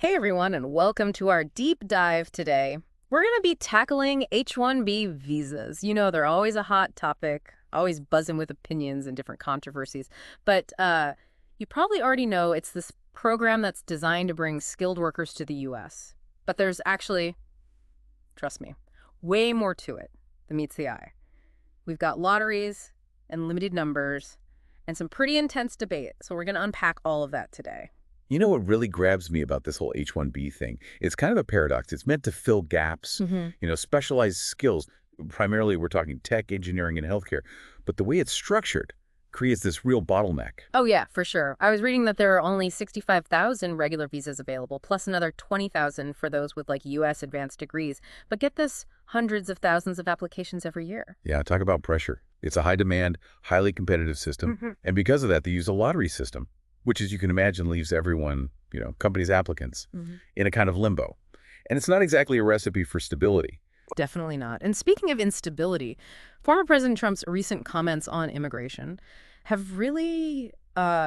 Hey everyone, and welcome to our deep dive today. We're going to be tackling H-1B visas. You know, they're always a hot topic, always buzzing with opinions and different controversies. But you probably already know it's this program that's designed to bring skilled workers to the U.S. But there's actually, trust me, way more to it than meets the eye. We've got lotteries and limited numbers and some pretty intense debate. So we're going to unpack all of that today. You know what really grabs me about this whole H-1B thing? It's kind of a paradox. It's meant to fill gaps, specialized skills. Primarily, we're talking tech, engineering, and healthcare. But the way it's structured creates this real bottleneck. Oh, yeah, for sure. I was reading that there are only 65,000 regular visas available, plus another 20,000 for those with, U.S. advanced degrees. But get this, hundreds of thousands of applications every year. Yeah, talk about pressure. It's a high-demand, highly competitive system. And because of that, they use a lottery system, which, as you can imagine, leaves everyone, companies' applicants, in a kind of limbo. And it's not exactly a recipe for stability. Definitely not. And speaking of instability, former President Trump's recent comments on immigration have really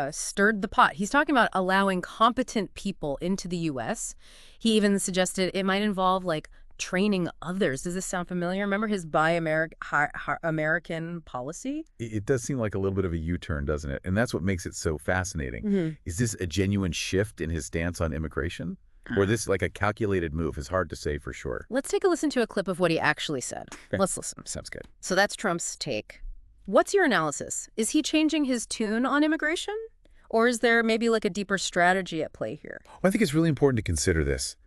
stirred the pot. He's talking about allowing competent people into the U.S. He even suggested it might involve, training others. Does this sound familiar? Remember his Buy American policy? It does seem like a little bit of a U-turn, doesn't it? And that's what makes it so fascinating. Is this a genuine shift in his stance on immigration? Or this like a calculated move? Is hard to say for sure. Let's take a listen to a clip of what he actually said. Okay. Let's listen. Sounds good. So that's Trump's take. What's your analysis? Is he changing his tune on immigration? Or is there maybe a deeper strategy at play here? Well, I think it's really important to consider this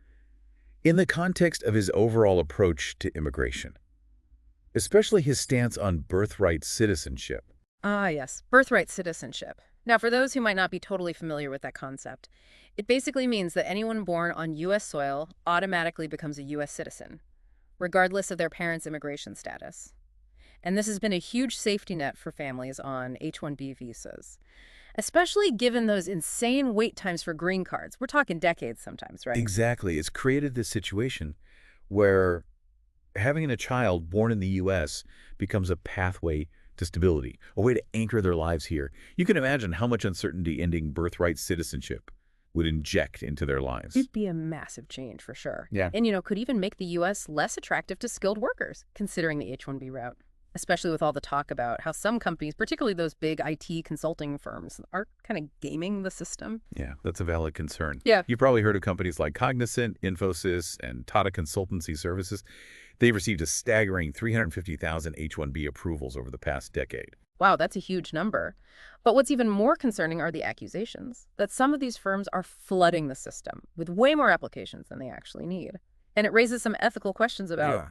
in the context of his overall approach to immigration, especially his stance on birthright citizenship. Ah, yes. Birthright citizenship. Now, for those who might not be totally familiar with that concept, it basically means that anyone born on U.S. soil automatically becomes a U.S. citizen, regardless of their parents' immigration status. And this has been a huge safety net for families on H-1B visas, especially given those insane wait times for green cards. We're talking decades sometimes, right? Exactly. It's created this situation where having a child born in the U.S. becomes a pathway to stability, a way to anchor their lives here. You can imagine how much uncertainty ending birthright citizenship would inject into their lives. It'd be a massive change for sure. Yeah. And, could even make the U.S. less attractive to skilled workers, considering the H-1B route. Especially with all the talk about how some companies, particularly those big IT consulting firms, are kind of gaming the system. Yeah, that's a valid concern. Yeah. You've probably heard of companies like Cognizant, Infosys, and Tata Consultancy Services. They've received a staggering 350,000 H-1B approvals over the past decade. Wow, that's a huge number. But what's even more concerning are the accusations that some of these firms are flooding the system with way more applications than they actually need. And it raises some ethical questions about,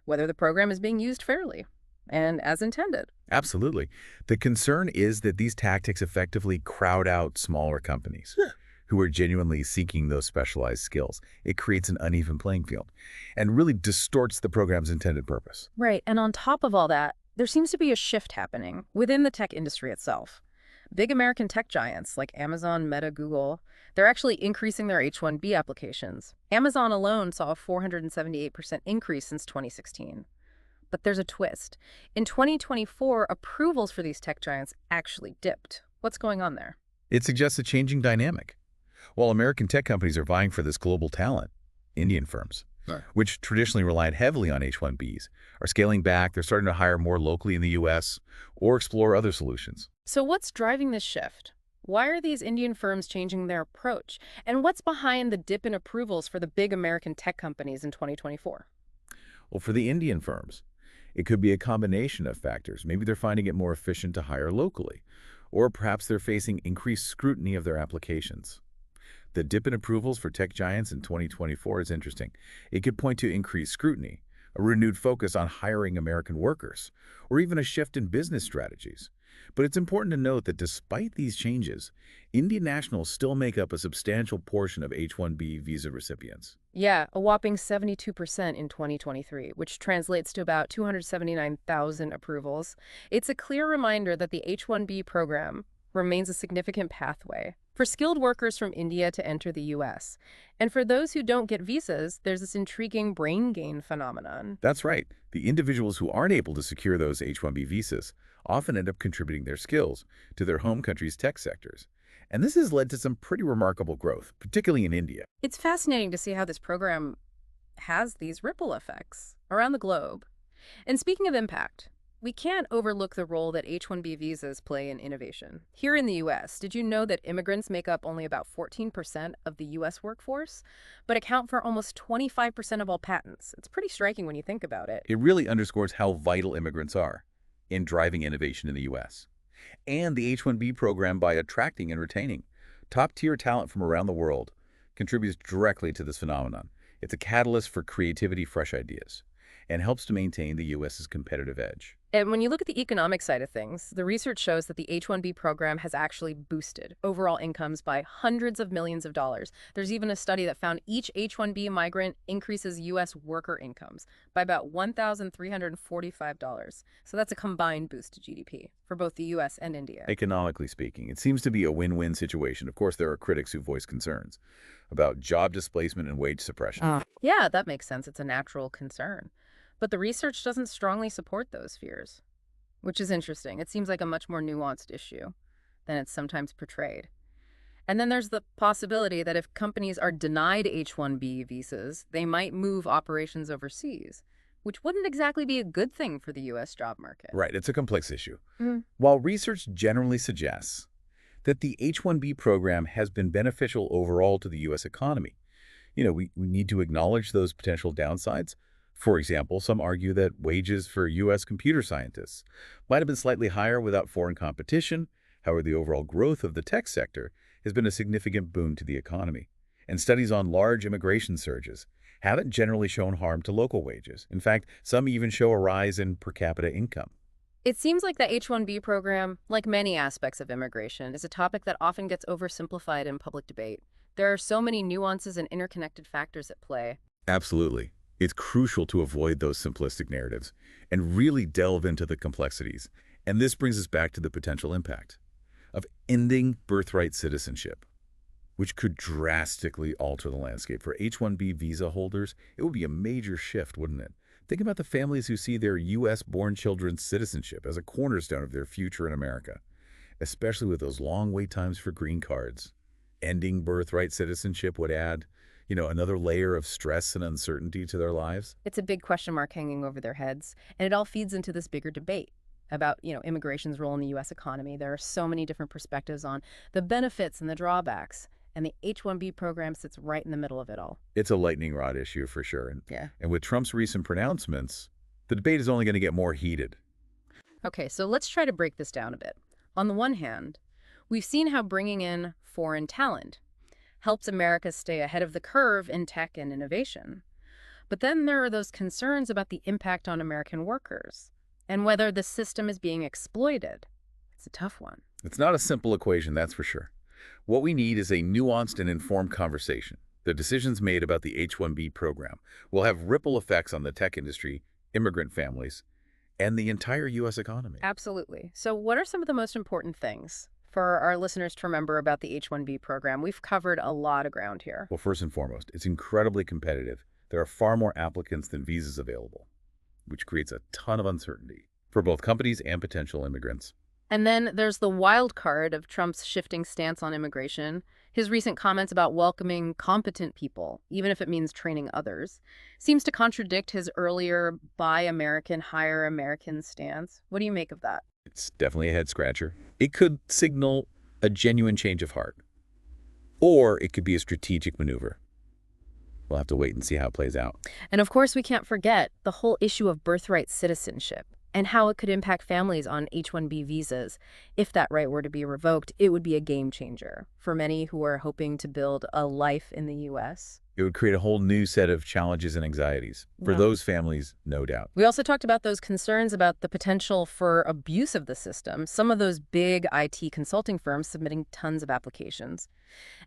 whether the program is being used fairly and as intended. Absolutely. The concern is that these tactics effectively crowd out smaller companies who are genuinely seeking those specialized skills. It creates an uneven playing field and really distorts the program's intended purpose. Right. And on top of all that, there seems to be a shift happening within the tech industry itself. Big American tech giants like Amazon, Meta, Google, they're actually increasing their H-1B applications. Amazon alone saw a 478% increase since 2016. But there's a twist. In 2024, approvals for these tech giants actually dipped. What's going on there? It suggests a changing dynamic. While American tech companies are vying for this global talent, Indian firms, which traditionally relied heavily on H-1Bs, are scaling back. They're starting to hire more locally in the U.S. or explore other solutions. So what's driving this shift? Why are these Indian firms changing their approach? And what's behind the dip in approvals for the big American tech companies in 2024? Well, for the Indian firms, it could be a combination of factors. Maybe they're finding it more efficient to hire locally, or perhaps they're facing increased scrutiny of their applications. The dip in approvals for tech giants in 2024 is interesting. It could point to increased scrutiny, a renewed focus on hiring American workers, or even a shift in business strategies. But it's important to note that despite these changes, Indian nationals still make up a substantial portion of H-1B visa recipients. Yeah, a whopping 72% in 2023, which translates to about 279,000 approvals. It's a clear reminder that the H-1B program remains a significant pathway for skilled workers from India to enter the U.S. And for those who don't get visas, there's this intriguing brain gain phenomenon. That's right. The individuals who aren't able to secure those H-1B visas often end up contributing their skills to their home country's tech sectors. And this has led to some pretty remarkable growth, particularly in India. It's fascinating to see how this program has these ripple effects around the globe. And speaking of impact, we can't overlook the role that H-1B visas play in innovation. Here in the U.S., did you know that immigrants make up only about 14% of the U.S. workforce, but account for almost 25% of all patents? It's pretty striking when you think about it. It really underscores how vital immigrants are in driving innovation in the U.S. And the H-1B program, by attracting and retaining top-tier talent from around the world, contributes directly to this phenomenon. It's a catalyst for creativity, fresh ideas, and helps to maintain the U.S.'s competitive edge. And when you look at the economic side of things, the research shows that the H-1B program has actually boosted overall incomes by hundreds of millions of dollars. There's even a study that found each H-1B migrant increases U.S. worker incomes by about $1,345. So that's a combined boost to GDP for both the U.S. and India. Economically speaking, it seems to be a win-win situation. Of course, there are critics who voice concerns about job displacement and wage suppression. Yeah, that makes sense. It's a natural concern. But the research doesn't strongly support those fears, which is interesting. It seems like a much more nuanced issue than it's sometimes portrayed. And then there's the possibility that if companies are denied H-1B visas, they might move operations overseas, which wouldn't exactly be a good thing for the U.S. job market. Right, it's a complex issue. While research generally suggests that the H-1B program has been beneficial overall to the U.S. economy, we need to acknowledge those potential downsides. For example, some argue that wages for U.S. computer scientists might have been slightly higher without foreign competition. However, the overall growth of the tech sector has been a significant boon to the economy. And studies on large immigration surges haven't generally shown harm to local wages. In fact, some even show a rise in per capita income. It seems like the H-1B program, like many aspects of immigration, is a topic that often gets oversimplified in public debate. There are so many nuances and interconnected factors at play. Absolutely. It's crucial to avoid those simplistic narratives and really delve into the complexities. And this brings us back to the potential impact of ending birthright citizenship, which could drastically alter the landscape. For H-1B visa holders, it would be a major shift, wouldn't it? Think about the families who see their U.S.-born children's citizenship as a cornerstone of their future in America, especially with those long wait times for green cards. Ending birthright citizenship would add another layer of stress and uncertainty to their lives. It's a big question mark hanging over their heads, and it all feeds into this bigger debate about, immigration's role in the U.S. economy. There are so many different perspectives on the benefits and the drawbacks, and the H-1B program sits right in the middle of it all. It's a lightning rod issue for sure. Yeah. And with Trump's recent pronouncements, the debate is only going to get more heated. Okay, so let's try to break this down a bit. On the one hand, we've seen how bringing in foreign talent helps America stay ahead of the curve in tech and innovation. But then there are those concerns about the impact on American workers and whether the system is being exploited. It's a tough one. It's not a simple equation, that's for sure. What we need is a nuanced and informed conversation. The decisions made about the H-1B program will have ripple effects on the tech industry, immigrant families, and the entire U.S. economy. Absolutely. So what are some of the most important things for our listeners to remember about the H-1B program? We've covered a lot of ground here. Well, first and foremost, it's incredibly competitive. There are far more applicants than visas available, which creates a ton of uncertainty for both companies and potential immigrants. And then there's the wild card of Trump's shifting stance on immigration. His recent comments about welcoming competent people, even if it means training others, seems to contradict his earlier Buy American, Hire American stance. What do you make of that? It's definitely a head-scratcher. It could signal a genuine change of heart, or it could be a strategic maneuver. We'll have to wait and see how it plays out. And of course, we can't forget the whole issue of birthright citizenship and how it could impact families on H-1B visas. If that right were to be revoked, it would be a game changer for many who are hoping to build a life in the U.S. It would create a whole new set of challenges and anxieties for those families, no doubt. We also talked about those concerns about the potential for abuse of the system, some of those big IT consulting firms submitting tons of applications,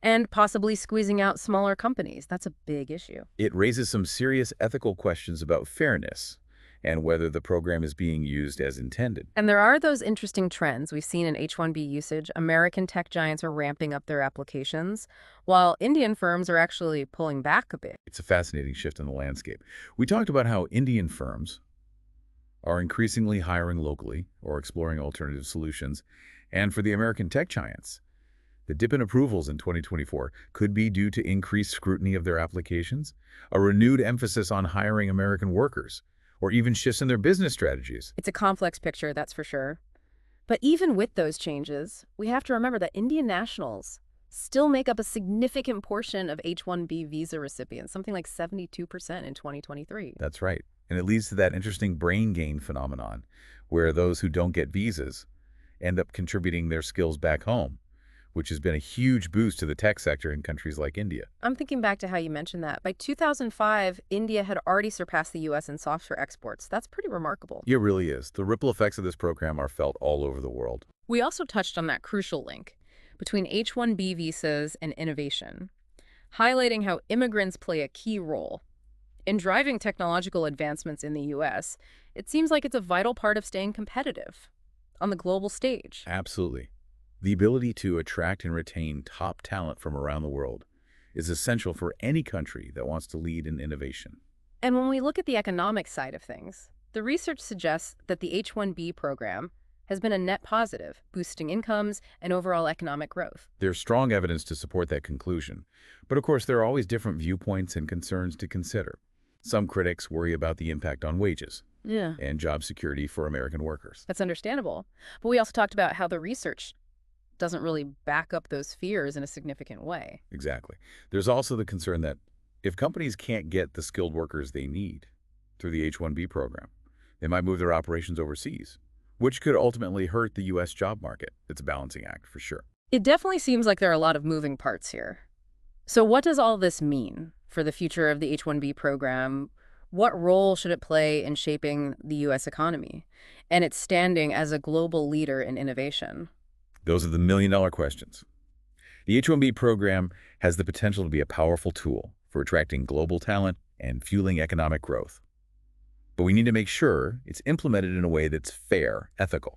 and possibly squeezing out smaller companies. That's a big issue. It raises some serious ethical questions about fairness and whether the program is being used as intended. And there are those interesting trends we've seen in H-1B usage. American tech giants are ramping up their applications, while Indian firms are actually pulling back a bit. It's a fascinating shift in the landscape. We talked about how Indian firms are increasingly hiring locally or exploring alternative solutions. And for the American tech giants, The dip in approvals in 2024 could be due to increased scrutiny of their applications, a renewed emphasis on hiring American workers, or even shifts in their business strategies. It's a complex picture, that's for sure. But even with those changes, we have to remember that Indian nationals still make up a significant portion of H-1B visa recipients, something like 72% in 2023. That's right. And it leads to that interesting brain gain phenomenon, where those who don't get visas end up contributing their skills back home, which has been a huge boost to the tech sector in countries like India. I'm thinking back to how you mentioned that. By 2005, India had already surpassed the U.S. in software exports. That's pretty remarkable. It really is. The ripple effects of this program are felt all over the world. We also touched on that crucial link between H-1B visas and innovation, highlighting how immigrants play a key role in driving technological advancements in the U.S. It seems like it's a vital part of staying competitive on the global stage. Absolutely. The ability to attract and retain top talent from around the world is essential for any country that wants to lead in innovation. And when we look at the economic side of things, the research suggests that the H-1B program has been a net positive, boosting incomes and overall economic growth. There's strong evidence to support that conclusion. But of course, there are always different viewpoints and concerns to consider. Some critics worry about the impact on wages and job security for American workers. That's understandable. But we also talked about how the research doesn't really back up those fears in a significant way. Exactly. There's also the concern that if companies can't get the skilled workers they need through the H-1B program, they might move their operations overseas, which could ultimately hurt the U.S. job market. It's a balancing act, for sure. It definitely seems like there are a lot of moving parts here. So what does all this mean for the future of the H-1B program? What role should it play in shaping the U.S. economy and its standing as a global leader in innovation? Those are the million-dollar questions. The H-1B program has the potential to be a powerful tool for attracting global talent and fueling economic growth. But we need to make sure it's implemented in a way that's fair, ethical,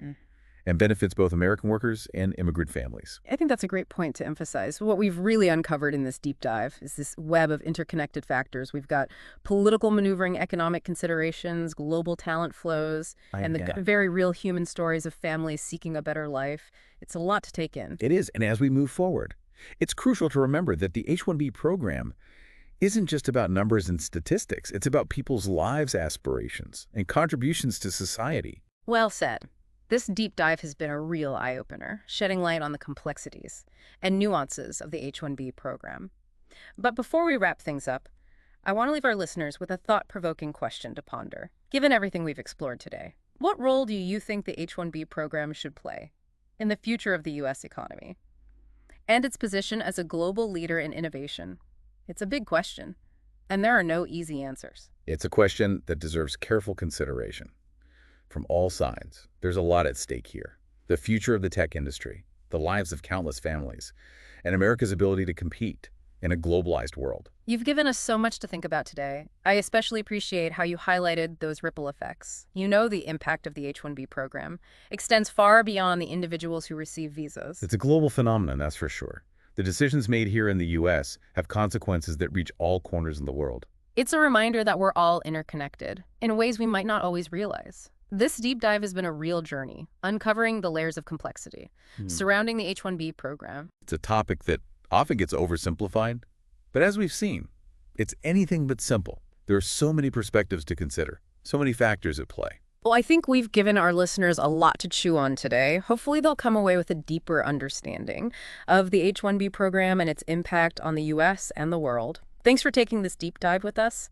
and benefits both American workers and immigrant families. I think that's a great point to emphasize. What we've really uncovered in this deep dive is this web of interconnected factors. We've got political maneuvering, economic considerations, global talent flows, and the very real human stories of families seeking a better life. It's a lot to take in. It is, and as we move forward, it's crucial to remember that the H-1B program isn't just about numbers and statistics. It's about people's lives, aspirations, and contributions to society. Well said. This deep dive has been a real eye-opener, shedding light on the complexities and nuances of the H-1B program. But before we wrap things up, I want to leave our listeners with a thought-provoking question to ponder. Given everything we've explored today, what role do you think the H-1B program should play in the future of the U.S. economy and its position as a global leader in innovation? It's a big question, and there are no easy answers. It's a question that deserves careful consideration from all sides. There's a lot at stake here. The future of the tech industry, the lives of countless families, and America's ability to compete in a globalized world. You've given us so much to think about today. I especially appreciate how you highlighted those ripple effects. You know the impact of the H-1B program extends far beyond the individuals who receive visas. It's a global phenomenon, that's for sure. The decisions made here in the U.S. have consequences that reach all corners of the world. It's a reminder that we're all interconnected in ways we might not always realize. This deep dive has been a real journey, uncovering the layers of complexity surrounding the H-1B program. It's a topic that often gets oversimplified, but as we've seen, it's anything but simple. There are so many perspectives to consider, so many factors at play. Well, I think we've given our listeners a lot to chew on today. Hopefully they'll come away with a deeper understanding of the H-1B program and its impact on the U.S. and the world. Thanks for taking this deep dive with us.